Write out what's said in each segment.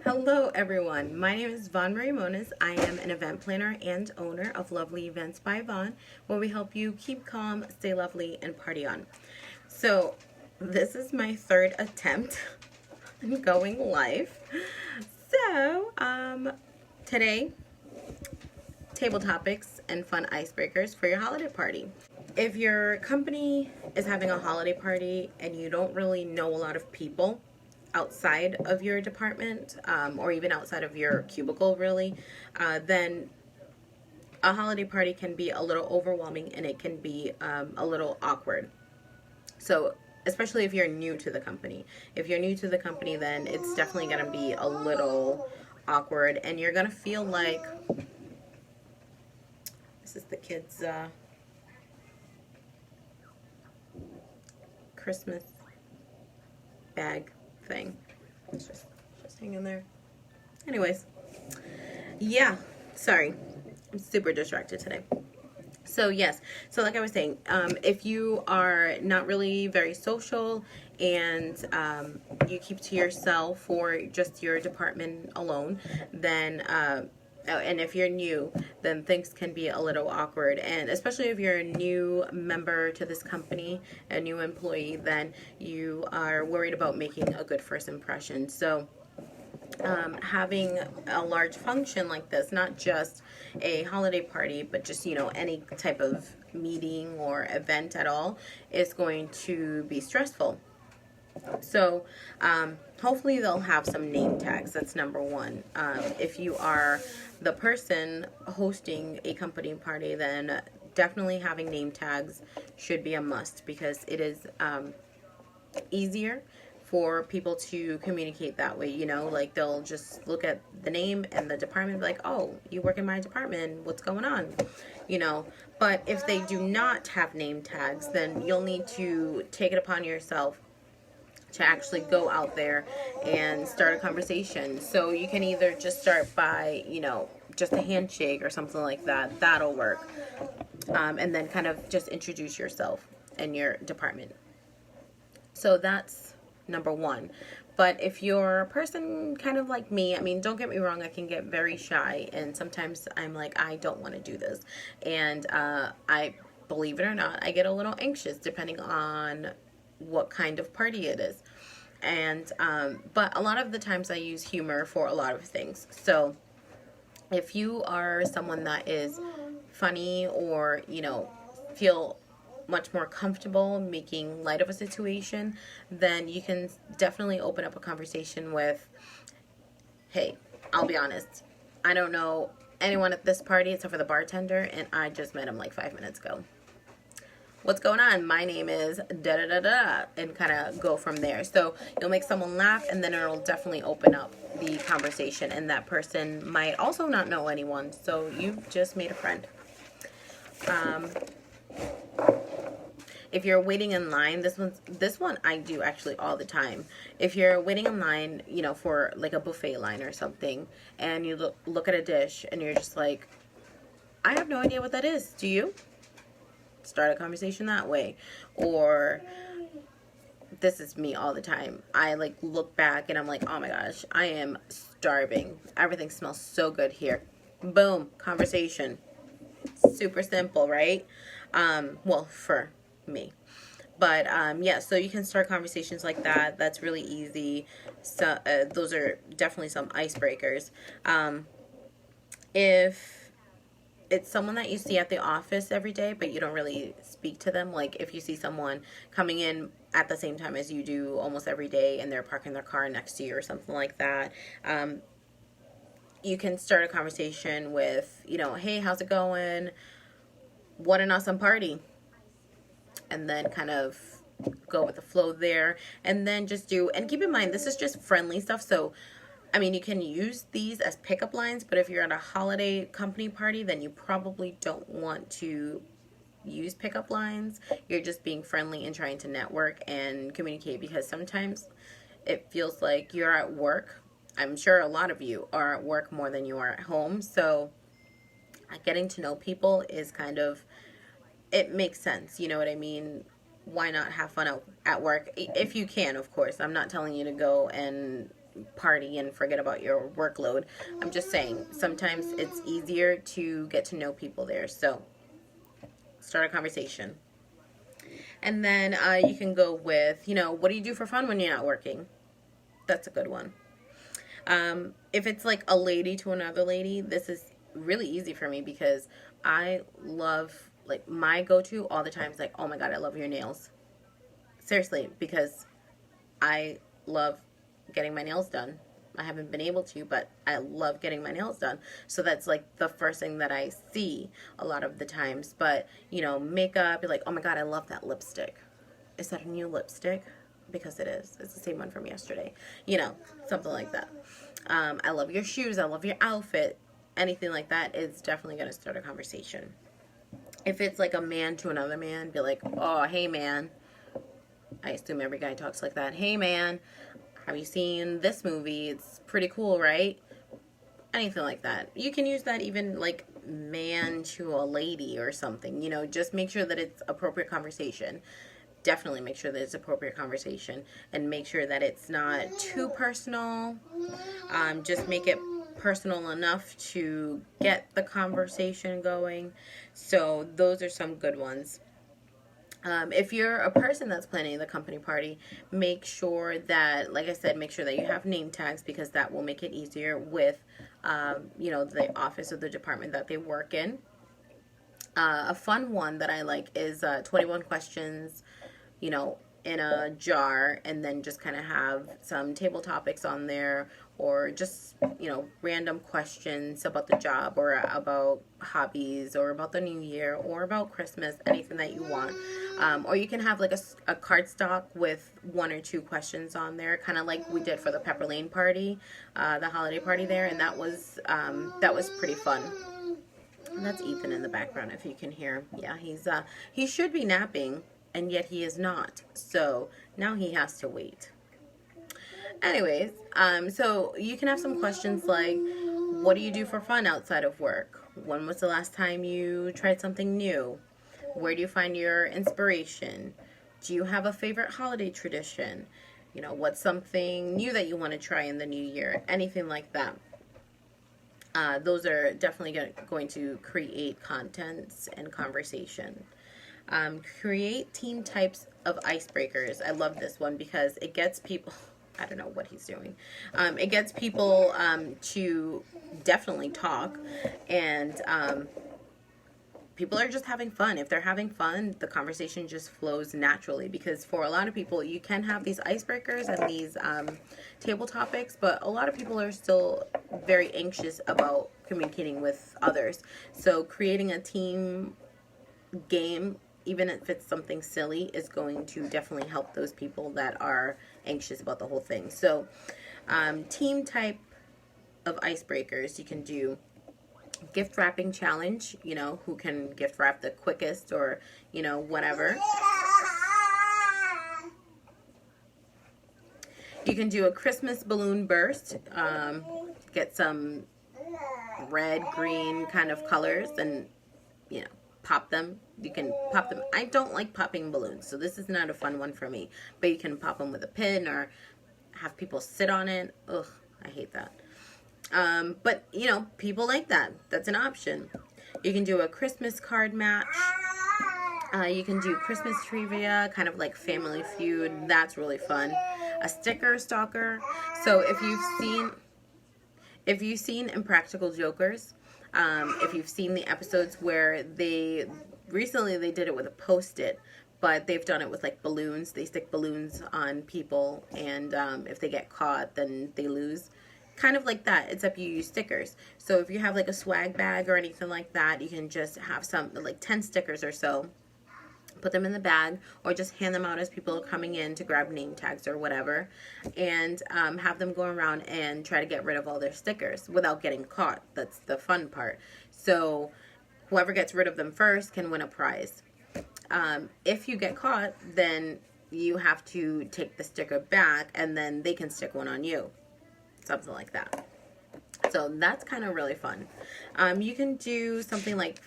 Hello, everyone. My name is Vaughn Marie Moniz. I am an event planner and owner of Lovely Events by Vaughn, where we help you keep calm, stay lovely, and party on. So, this is my third attempt in going live. Today, table topics and fun icebreakers for your holiday party. If your company is having a holiday party and you don't really know a lot of people outside of your department, or even outside of your cubicle, really, then a holiday party can be a little overwhelming and it can be a little awkward. So, especially if you're new to the company. If you're new to the company, then it's definitely going to be a little awkward and you're going to feel like this is the kids' Christmas bag thing. It's just hanging there. Anyways, yeah, sorry. I'm super distracted today. So yes, so like I was saying, if you are not really very social and you keep to yourself or just your department alone, then and if you're new, then things can be a little awkward. And especially if you're a new member to this company, a new employee, then you are worried about making a good first impression. So having a large function like this, not just a holiday party, but just, any type of meeting or event at all, is going to be stressful. So, hopefully they'll have some name tags. That's number one. If you are the person hosting a company party, then definitely having name tags should be a must because it is easier for people to communicate that way. Like they'll just look at the name and the department and be like, oh, you work in my department, what's going on? But if they do not have name tags, then you'll need to take it upon yourself to actually go out there and start a conversation. So you can either just start by, just a handshake or something like that. That'll work. And then kind of just introduce yourself and your department. So that's number one. But if you're a person kind of like me, don't get me wrong, I can get very shy. And sometimes I'm like, I don't want to do this. And believe it or not, I get a little anxious depending on what kind of party it is. And but a lot of the times I use humor for a lot of things. So if you are someone that is funny or feel much more comfortable making light of a situation, then you can definitely open up a conversation with, hey, I'll be honest, I don't know anyone at this party except for the bartender, and I just met him like 5 minutes ago. What's going on? My name is da da da da, and kind of go from there. So you'll make someone laugh, and then it'll definitely open up the conversation, and that person might also not know anyone, so you've just made a friend. If you're waiting in line, this one I do actually all the time. If you're waiting in line, for like a buffet line or something, and you look at a dish, and you're just like, I have no idea what that is. Do you? Start a conversation that way. Or this is me all the time. I like look back and I'm like, oh my gosh, I am starving. Everything smells so good here. Boom, conversation. Super simple, right? Well, for me. But yeah, so you can start conversations like that. That's really easy. So those are definitely some icebreakers. If it's someone that you see at the office every day, but you don't really speak to them. Like if you see someone coming in at the same time as you do almost every day and they're parking their car next to you or something like that, you can start a conversation with, hey, how's it going? What an awesome party. And then kind of go with the flow there. And then and keep in mind, this is just friendly stuff. So you can use these as pickup lines, but if you're at a holiday company party, then you probably don't want to use pickup lines. You're just being friendly and trying to network and communicate, because sometimes it feels like you're at work. I'm sure a lot of you are at work more than you are at home. So getting to know people is it makes sense. You know what I mean? Why not have fun at work? If you can, of course. I'm not telling you to go and party and forget about your workload. I'm just saying, sometimes it's easier to get to know people there. So start a conversation. And then you can go with, what do you do for fun when you're not working? That's a good one. If it's like a lady to another lady, this is really easy for me because I love, like, my go-to all the time is like, oh my God, I love your nails. Seriously, because I love getting my nails done. I haven't been able to, but I love getting my nails done. So that's like the first thing that I see a lot of the times. But, makeup, you're like, oh my God, I love that lipstick. Is that a new lipstick? Because it is. It's the same one from yesterday. Something like that. I love your shoes. I love your outfit. Anything like that is definitely going to start a conversation. If it's like a man to another man, be like, oh, hey, man. I assume every guy talks like that. Hey, man, have you seen this movie? It's pretty cool, right? Anything like that. You can use that even like man to a lady or something. Just make sure that it's appropriate conversation. Definitely make sure that it's appropriate conversation and make sure that it's not too personal. Just make it personal enough to get the conversation going. So those are some good ones. If you're a person that's planning the company party, make sure that, like I said, make sure that you have name tags because that will make it easier with, the office or the department that they work in. A fun one that I like is 21 questions, in a jar, and then just kind of have some table topics on there, or just, random questions about the job or about hobbies or about the new year or about Christmas, anything that you want. Or you can have like a card stock with 1 or 2 questions on there, kind of like we did for the Pepper Lane party, the holiday party there, and that was pretty fun. And that's Ethan in the background, if you can hear. Yeah, he should be napping, and yet he is not. So now he has to wait. Anyways, so you can have some questions like, what do you do for fun outside of work? When was the last time you tried something new? Where do you find your inspiration? Do you have a favorite holiday tradition? What's something new that you want to try in the new year? Anything like that. Those are definitely going to create contents and conversation. Create team types of icebreakers. I love this one because it gets people, I don't know what he's doing. It gets people to definitely talk, and people are just having fun. If they're having fun, the conversation just flows naturally, because for a lot of people, you can have these icebreakers and these table topics, but a lot of people are still very anxious about communicating with others. So creating a team game, even if it's something silly, is going to definitely help those people that are anxious about the whole thing. So team type of icebreakers, you can do gift wrapping challenge, who can gift wrap the quickest, or whatever. You can do a Christmas balloon burst. Get some red, green kind of colors and pop them. You can pop them. I don't like popping balloons, so this is not a fun one for me, but you can pop them with a pin or have people sit on it. Ugh, I hate that. But people like that. That's an option. You can do a Christmas card match. You can do Christmas trivia, kind of like Family Feud. That's really fun. A sticker stalker. So if you've seen Impractical Jokers, if you've seen the episodes where recently they did it with a Post-it, but they've done it with like balloons. They stick balloons on people, and if they get caught, then they lose. Kind of like that, except you use stickers. So if you have like a swag bag or anything like that, you can just have some, like 10 stickers or so, put them in the bag, or just hand them out as people are coming in to grab name tags or whatever, and have them go around and try to get rid of all their stickers without getting caught. That's the fun part. So whoever gets rid of them first can win a prize. If you get caught, then you have to take the sticker back, and then they can stick one on you. Something like that. So that's kind of really fun. You can do something like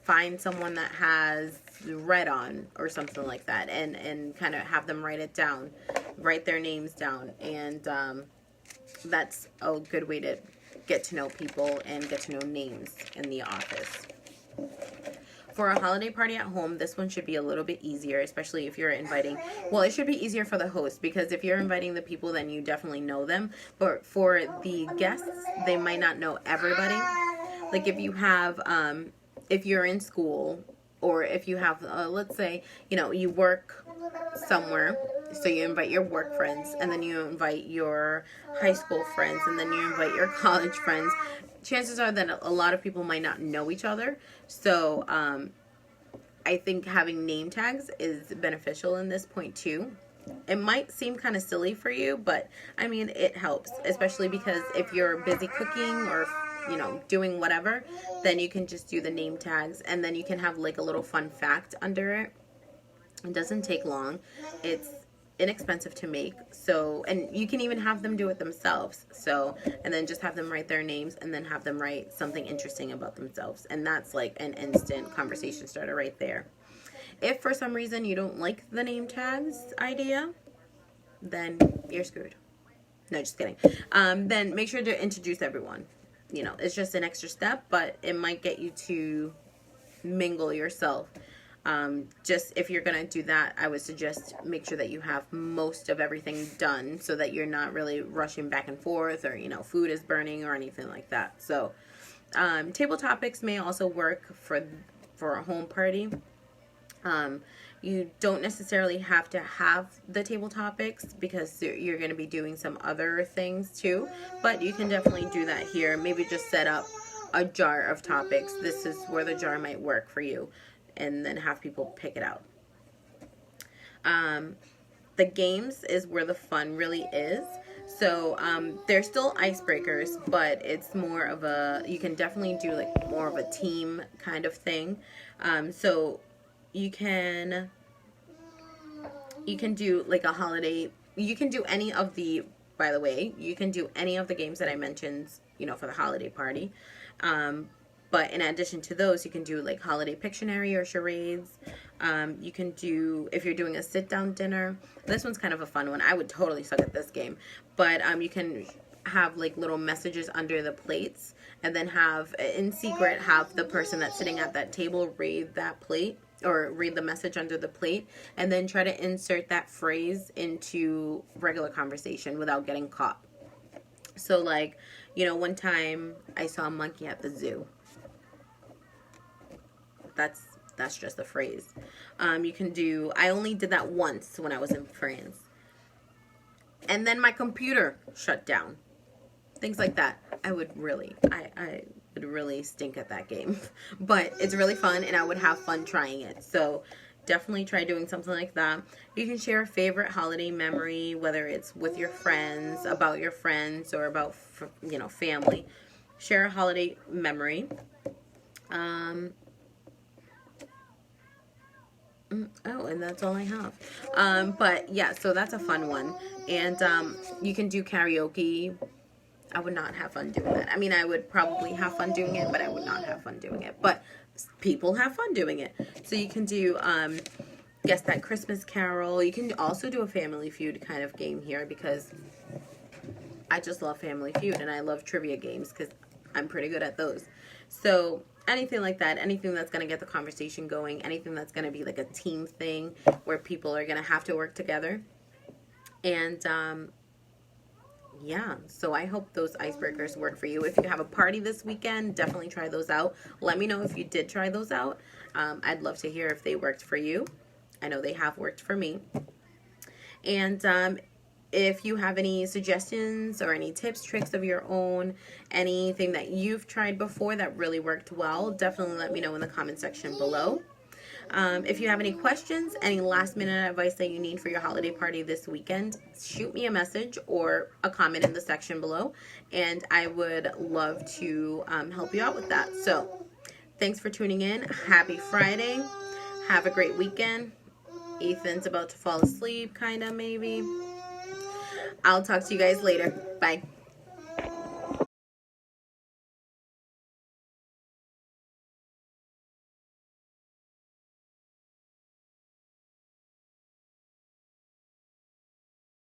find someone that has red on or something like that, and kind of have them write it down, write their names down, and that's a good way to get to know people and get to know names in the office. For a holiday party at home, this one should be a little bit easier, especially if you're inviting, well, it should be easier for the host, because if you're inviting the people, then you definitely know them. But for the guests, they might not know everybody. Like if you have, if you're in school, or if you have, let's say, you know, you work somewhere, so you invite your work friends, and then you invite your high school friends, and then you invite your college friends. Chances are that a lot of people might not know each other. So I think having name tags is beneficial in this point too. It might seem kind of silly for you, but I mean, it helps, especially because if you're busy cooking or, you know, doing whatever, then you can just do the name tags, and then you can have like a little fun fact under it. It doesn't take long. It's inexpensive to make, so, and you can even have them do it themselves, so, and then just have them write their names, and then have them write something interesting about themselves, and that's like an instant conversation starter right there. If for some reason you don't like the name tags idea, then you're screwed. No, just kidding. Then make sure to introduce everyone. You know, it's just an extra step, but it might get you to mingle yourself. Just if you're gonna do that, I would suggest make sure that you have most of everything done, so that you're not really rushing back and forth, or, you know, food is burning or anything like that. So table topics may also work for a home party. You don't necessarily have to have the table topics, because you're going to be doing some other things too, but you can definitely do that here. Maybe just set up a jar of topics. This is where the jar might work for you, and then have people pick it out. The games is where the fun really is. So they're still icebreakers, but it's more of a, you can definitely do like more of a team kind of thing. So you can do like a holiday, you can do any of the, by the way, you can do any of the games that I mentioned, you know, for the holiday party. But in addition to those, you can do like holiday Pictionary or charades. You can do, if you're doing a sit-down dinner, this one's kind of a fun one. I would totally suck at this game. But you can have like little messages under the plates, and then have, in secret, have the person that's sitting at that table read that plate, or read the message under the plate, and then try to insert that phrase into regular conversation without getting caught. So like, you know, one time I saw a monkey at the zoo. That's just a phrase. You can do, I only did that once when I was in France. And then my computer shut down. Things like that. I would really stink at that game. But it's really fun, and I would have fun trying it. So definitely try doing something like that. You can share a favorite holiday memory, whether it's with your friends, about your friends, or about, you know, family. Share a holiday memory. Oh, and that's all I have. But yeah, so that's a fun one. And you can do karaoke. I would not have fun doing that. I mean, I would probably have fun doing it, but I would not have fun doing it. But people have fun doing it. So you can do Guess That Christmas Carol. You can also do a Family Feud kind of game here, because I just love Family Feud, and I love trivia games because I'm pretty good at those. So anything like that, anything that's going to get the conversation going, anything that's going to be like a team thing where people are going to have to work together. And yeah, so I hope those icebreakers work for you. If you have a party this weekend, definitely try those out. Let me know if you did try those out. I'd love to hear if they worked for you. I know they have worked for me. And if you have any suggestions or any tips, tricks of your own, anything that you've tried before that really worked well, definitely let me know in the comment section below. If you have any questions, any last minute advice that you need for your holiday party this weekend, shoot me a message or a comment in the section below, and I would love to help you out with that. So thanks for tuning in. Happy Friday. Have a great weekend. Ethan's about to fall asleep, kind of, maybe. I'll talk to you guys later. Bye.